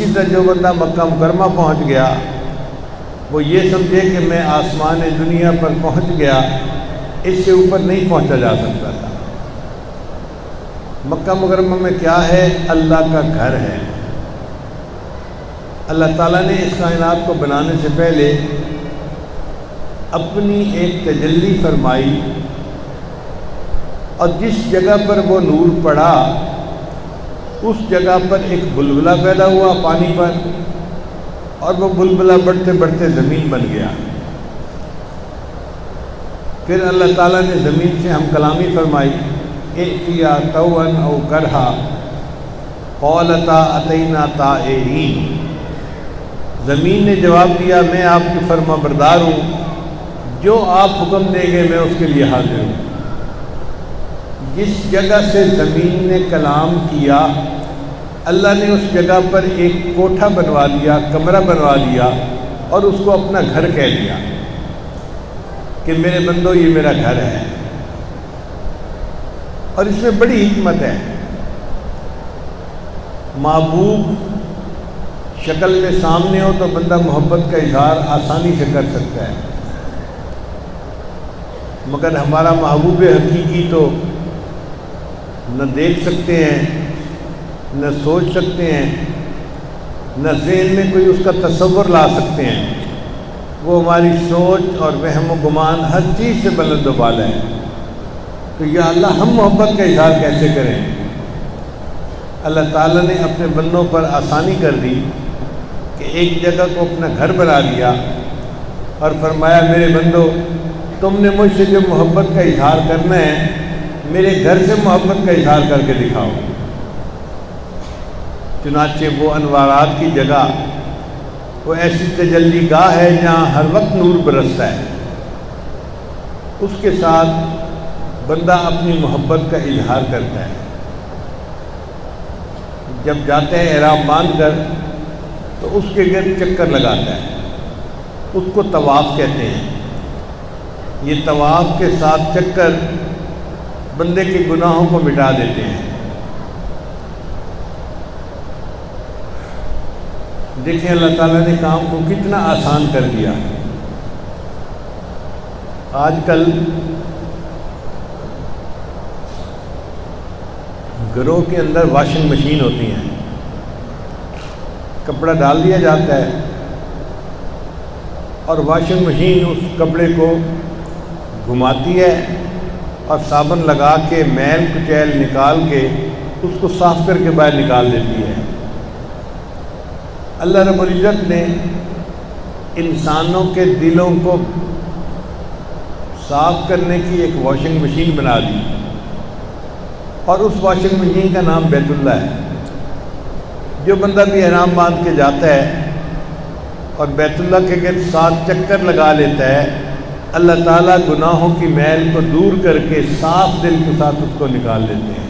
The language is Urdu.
اسی طرح جو بندہ مکہ مکرمہ پہنچ گیا وہ یہ سمجھے کہ میں آسمان دنیا پر پہنچ گیا، اس سے اوپر نہیں پہنچا جا سکتا تھا۔ مکہ مکرمہ میں کیا ہے؟ اللہ کا گھر ہے۔ اللہ تعالیٰ نے اس کائنات کو بنانے سے پہلے اپنی ایک تجلی فرمائی، اور جس جگہ پر وہ نور پڑا اس جگہ پر ایک بلبلہ پیدا ہوا پانی پر، اور وہ بلبلہ بڑھتے بڑھتے زمین بن گیا۔ پھر اللہ تعالیٰ نے زمین سے ہم کلامی فرمائی، ائتیا طوعا او کرہا قالتا اتینا طائعین۔ زمین نے جواب دیا میں آپ کی فرما بردار ہوں، جو آپ حکم دیں گے میں اس کے لیے حاضر ہوں۔ جس جگہ سے زمین نے کلام کیا اللہ نے اس جگہ پر ایک کوٹھا بنوا لیا، کمرہ بنوا لیا، اور اس کو اپنا گھر کہہ لیا کہ میرے بندو یہ میرا گھر ہے۔ اور اس میں بڑی حکمت ہے۔ محبوب شکل میں سامنے ہو تو بندہ محبت کا اظہار آسانی سے کر سکتا ہے، مگر ہمارا محبوب حقیقی تو نہ دیکھ سکتے ہیں، نہ سوچ سکتے ہیں، نہ ذہن میں کوئی اس کا تصور لا سکتے ہیں۔ وہ ہماری سوچ اور وہم و گمان ہر چیز سے بلند و بالا ہے۔ تو یا اللہ ہم محبت کا اظہار کیسے کریں؟ اللہ تعالیٰ نے اپنے بندوں پر آسانی کر دی کہ ایک جگہ کو اپنا گھر بنا لیا اور فرمایا میرے بندو تم نے مجھ سے جو محبت کا اظہار کرنا ہے میرے گھر سے محبت کا اظہار کر کے دکھاؤ۔ چنانچہ وہ انوارات کی جگہ وہ ایسی تجلی گاہ ہے جہاں ہر وقت نور برستا ہے، اس کے ساتھ بندہ اپنی محبت کا اظہار کرتا ہے۔ جب جاتا ہے احرام باندھ کر تو اس کے گرد چکر لگاتا ہے، اس کو طواف کہتے ہیں۔ یہ طواف کے ساتھ چکر بندے کے گناہوں کو مٹا دیتے ہیں۔ دیکھیں اللہ تعالیٰ نے کام کو کتنا آسان کر دیا۔ آج کل گھروں کے اندر واشنگ مشین ہوتی ہیں، کپڑا ڈال دیا جاتا ہے اور واشنگ مشین اس کپڑے کو گھماتی ہے اور صابن لگا کے میل کچیل نکال کے اس کو صاف کر کے باہر نکال دیتی ہے۔ اللہ رب العزت نے انسانوں کے دلوں کو صاف کرنے کی ایک واشنگ مشین بنا دی، اور اس واشنگ مشین کا نام بیت اللہ ہے۔ جو بندہ بھی احرام باندھ کے جاتا ہے اور بیت اللہ کے گرد 7 چکر لگا لیتا ہے، اللہ تعالیٰ گناہوں کی میل کو دور کر کے صاف دل کے ساتھ اس کو نکال لیتے ہیں۔